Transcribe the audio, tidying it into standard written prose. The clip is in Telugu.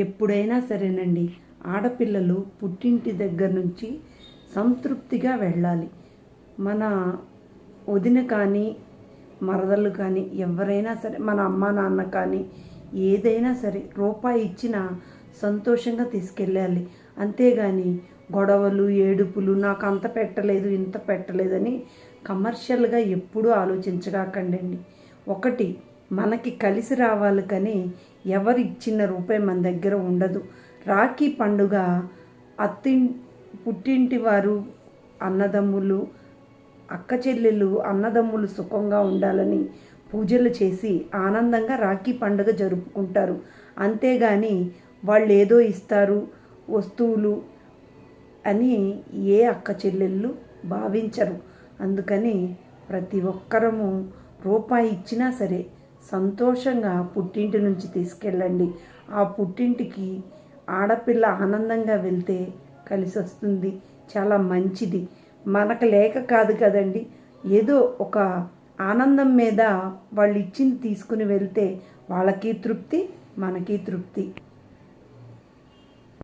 ఎప్పుడైనా సరేనండి, ఆడపిల్లలు పుట్టింటి దగ్గర నుంచి సంతృప్తిగా వెళ్ళాలి. మన వదిన కానీ, మరదలు కానీ, ఎవరైనా సరే, మన అమ్మ నాన్న కానీ, ఏదైనా సరే రూపాయి ఇచ్చినా సంతోషంగా తీసుకెళ్ళాలి. అంతేగాని గొడవలు, ఏడుపులు, నాకు అంత పెట్టలేదు, ఇంత పెట్టలేదని కమర్షియల్గా ఎప్పుడూ ఆలోచించగాకండి. ఒకటి, మనకి కలిసి రావాలి కానీ ఎవరు ఇచ్చిన రూపాయి మన దగ్గర ఉండదు. రాఖీ పండుగ పుట్టింటి వారు, అన్నదమ్ములు, అక్క చెల్లెలు, అన్నదమ్ములు సుఖంగా ఉండాలని పూజలు చేసి ఆనందంగా రాఖీ పండుగ జరుపుకుంటారు. అంతేగాని వాళ్ళు ఏదో ఇస్తారు వస్తువులు అని ఏ అక్క చెల్లెళ్ళు భావించరు. అందుకని ప్రతి ఒక్కరము రూపాయి ఇచ్చినా సరే సంతోషంగా పుట్టింటి నుంచి తీసుకెళ్ళండి. ఆ పుట్టింటికి ఆడపిల్ల ఆనందంగా వెళ్తే కలిసి వస్తుంది, చాలా మంచిది. మనకు లేక కాదు కదండి, ఏదో ఒక ఆనందం మీద వాళ్ళు ఇచ్చింది తీసుకుని వెళ్తే వాళ్ళకి తృప్తి, మనకి తృప్తి.